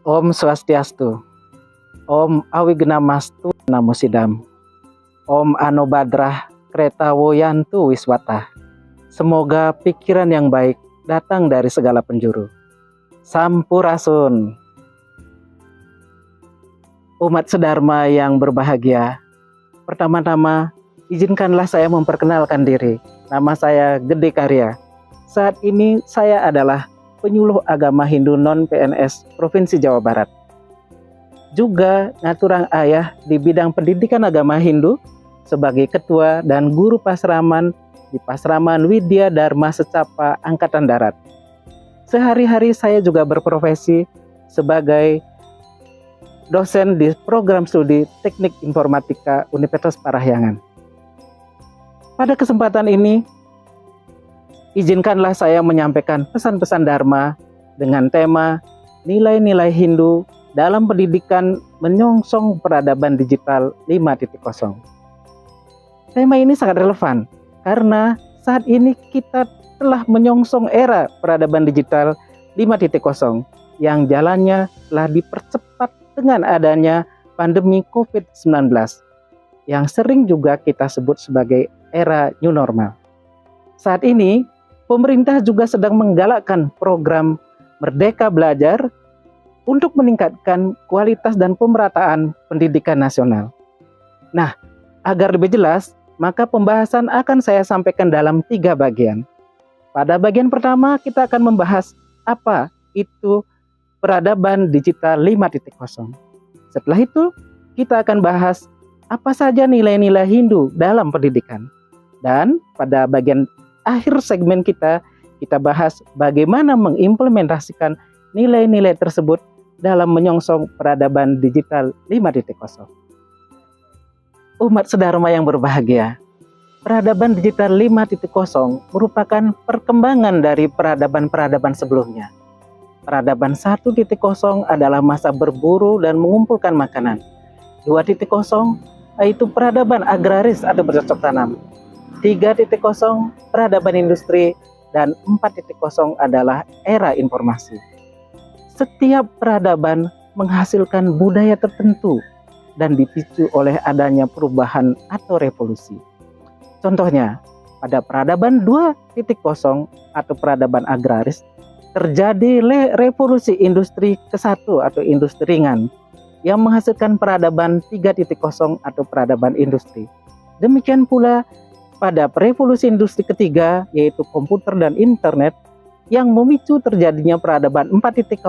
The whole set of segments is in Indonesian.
Om Swastiastu, Om Awignamastu Namo Sidam, Om Anobadrah Kreta Woyantu Wiswata. Semoga pikiran yang baik datang dari segala penjuru. Sampurasun. Umat sedharma yang berbahagia, pertama-tama izinkanlah saya memperkenalkan diri. Nama saya Gede Karya. Saat ini saya adalah penyuluh agama Hindu non-PNS Provinsi Jawa Barat. Juga ngaturang ayah di bidang pendidikan agama Hindu sebagai ketua dan guru pasraman di Pasraman Widya Dharma Secapa Angkatan Darat. Sehari-hari saya juga berprofesi sebagai dosen di program studi Teknik Informatika Universitas Parahyangan. Pada kesempatan ini, izinkanlah saya menyampaikan pesan-pesan Dharma dengan tema nilai-nilai Hindu dalam pendidikan menyongsong peradaban digital 5.0. Tema ini sangat relevan karena saat ini kita telah menyongsong era peradaban digital 5.0 yang jalannya telah dipercepat dengan adanya pandemi COVID-19 yang sering juga kita sebut sebagai era new normal. Saat ini, pemerintah juga sedang menggalakkan program Merdeka Belajar untuk meningkatkan kualitas dan pemerataan pendidikan nasional. Nah, agar lebih jelas, maka pembahasan akan saya sampaikan dalam 3 bagian. Pada bagian pertama, kita akan membahas apa itu peradaban digital 5.0. Setelah itu, kita akan bahas apa saja nilai-nilai Hindu dalam pendidikan. Dan pada bagian akhir segmen kita bahas bagaimana mengimplementasikan nilai-nilai tersebut dalam menyongsong peradaban digital 5.0. Umat sedharma yang berbahagia, peradaban digital 5.0 merupakan perkembangan dari peradaban-peradaban sebelumnya. Peradaban 1.0 adalah masa berburu dan mengumpulkan makanan. 2.0 yaitu peradaban agraris atau bercocok tanam. 3.0 peradaban industri, dan 4.0 adalah era informasi. Setiap peradaban menghasilkan budaya tertentu dan dipicu oleh adanya perubahan atau revolusi. Contohnya, pada peradaban 2.0 atau peradaban agraris, terjadi revolusi industri ke-1 atau industri ringan yang menghasilkan peradaban 3.0 atau peradaban industri. Demikian pula pada revolusi industri ketiga, yaitu komputer dan internet, yang memicu terjadinya peradaban 4.0,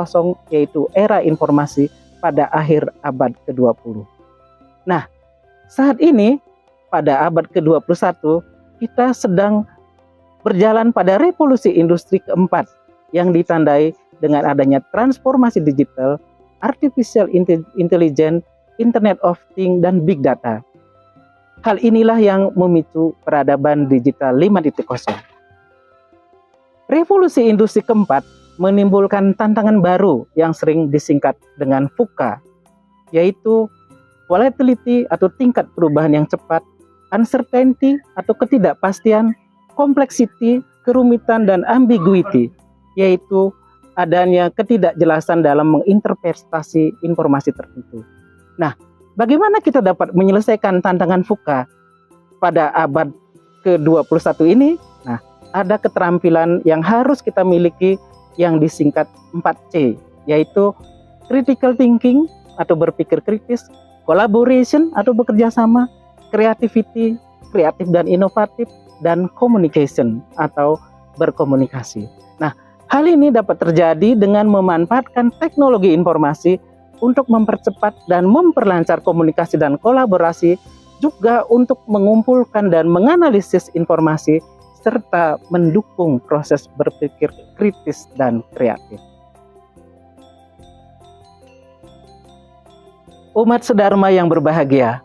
yaitu era informasi pada akhir abad ke-20. Nah, saat ini, pada abad ke-21, kita sedang berjalan pada revolusi industri keempat, yang ditandai dengan adanya transformasi digital, artificial intelligence, Internet of Things, dan Big Data. Hal inilah yang memicu peradaban digital 5.0. Revolusi industri keempat menimbulkan tantangan baru yang sering disingkat dengan VUCA, yaitu volatility atau tingkat perubahan yang cepat, uncertainty atau ketidakpastian, complexity, kerumitan, dan ambiguity, yaitu adanya ketidakjelasan dalam menginterpretasi informasi tertentu. Nah, bagaimana kita dapat menyelesaikan tantangan VUCA pada abad ke-21 ini? Nah, ada keterampilan yang harus kita miliki yang disingkat 4C, yaitu critical thinking atau berpikir kritis, collaboration atau bekerja sama, creativity, kreatif dan inovatif, dan communication atau berkomunikasi. Nah, hal ini dapat terjadi dengan memanfaatkan teknologi informasi untuk mempercepat dan memperlancar komunikasi dan kolaborasi, juga untuk mengumpulkan dan menganalisis informasi, serta mendukung proses berpikir kritis dan kreatif. Umat sedharma yang berbahagia,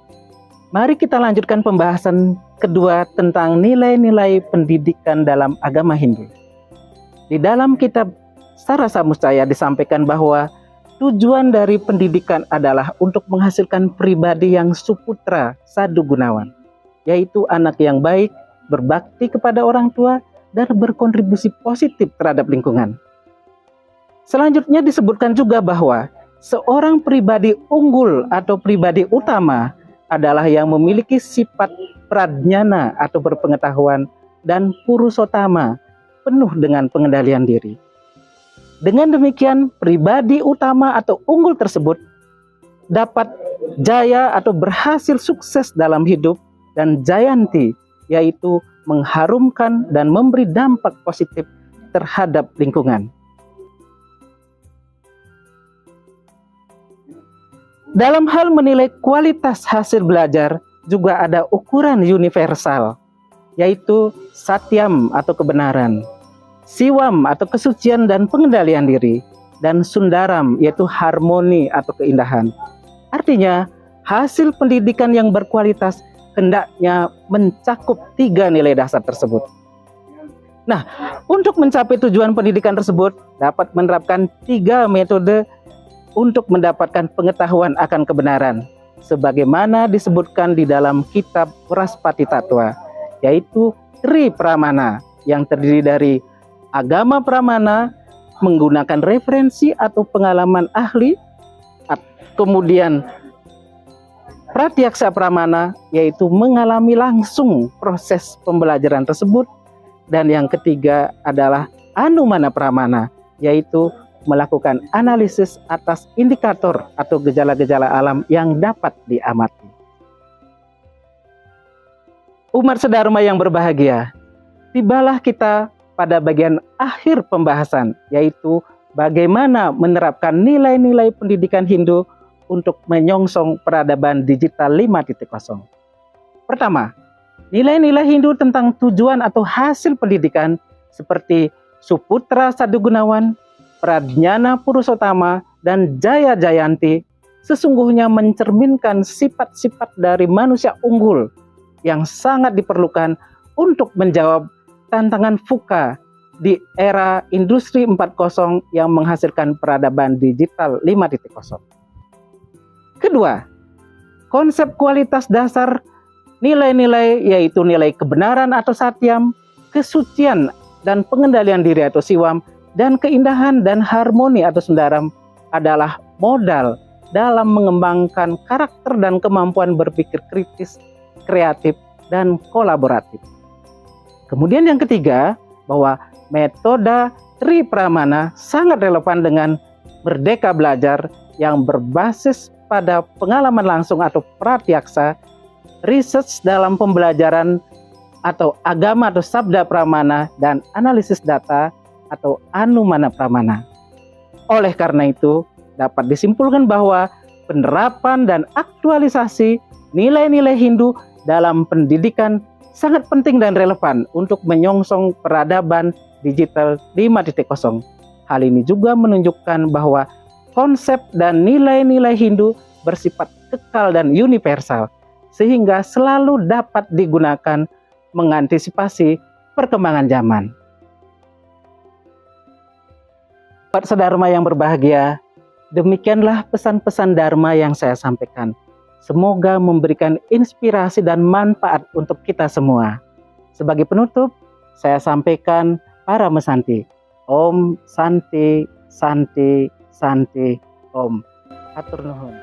mari kita lanjutkan pembahasan kedua tentang nilai-nilai pendidikan dalam agama Hindu. Di dalam kitab Sara Samuscaya disampaikan bahwa tujuan dari pendidikan adalah untuk menghasilkan pribadi yang suputra sadu gunawan, yaitu anak yang baik, berbakti kepada orang tua, dan berkontribusi positif terhadap lingkungan. Selanjutnya disebutkan juga bahwa seorang pribadi unggul atau pribadi utama adalah yang memiliki sifat pradjana atau berpengetahuan dan purusotama, penuh dengan pengendalian diri. Dengan demikian, pribadi utama atau unggul tersebut dapat jaya atau berhasil sukses dalam hidup, dan jayanti yaitu mengharumkan dan memberi dampak positif terhadap lingkungan. Dalam hal menilai kualitas hasil belajar juga ada ukuran universal, yaitu satyam atau kebenaran, siwam atau kesucian dan pengendalian diri, dan sundaram yaitu harmoni atau keindahan. Artinya, hasil pendidikan yang berkualitas hendaknya mencakup 3 nilai dasar tersebut. Nah, untuk mencapai tujuan pendidikan tersebut dapat menerapkan 3 metode untuk mendapatkan pengetahuan akan kebenaran, sebagaimana disebutkan di dalam kitab Wraspati Tattwa, yaitu Tri Pramana, yang terdiri dari agama pramana, menggunakan referensi atau pengalaman ahli, kemudian pratyaksa pramana, yaitu mengalami langsung proses pembelajaran tersebut, dan yang ketiga adalah anumana pramana, yaitu melakukan analisis atas indikator atau gejala-gejala alam yang dapat diamati. Umat sedharma yang berbahagia, tibalah kita pada bagian akhir pembahasan, yaitu bagaimana menerapkan nilai-nilai pendidikan Hindu untuk menyongsong peradaban digital 5.0. Pertama, nilai-nilai Hindu tentang tujuan atau hasil pendidikan seperti Suputra Sadugunawan, Pradjana Purusotama, dan Jaya Jayanti sesungguhnya mencerminkan sifat-sifat dari manusia unggul yang sangat diperlukan untuk menjawab tantangan VUCA di era industri 4.0 yang menghasilkan peradaban digital 5.0. Kedua, konsep kualitas dasar nilai-nilai yaitu nilai kebenaran atau satyam, kesucian dan pengendalian diri atau siwam, dan keindahan dan harmoni atau sundaram adalah modal dalam mengembangkan karakter dan kemampuan berpikir kritis, kreatif, dan kolaboratif. Kemudian yang ketiga, bahwa metode Tri Pramana sangat relevan dengan Merdeka Belajar yang berbasis pada pengalaman langsung atau pratyaksa, research dalam pembelajaran atau agama atau sabda pramana, dan analisis data atau anumana pramana. Oleh karena itu, dapat disimpulkan bahwa penerapan dan aktualisasi nilai-nilai Hindu dalam pendidikan sangat penting dan relevan untuk menyongsong peradaban digital 5.0. Hal ini juga menunjukkan bahwa konsep dan nilai-nilai Hindu bersifat kekal dan universal, sehingga selalu dapat digunakan mengantisipasi perkembangan zaman. Sobat sedharma yang berbahagia, demikianlah pesan-pesan Dharma yang saya sampaikan. Semoga memberikan inspirasi dan manfaat untuk kita semua. Sebagai penutup, saya sampaikan para mesanti. Om Santi, Santi, Santi, Om. Atur nuhun.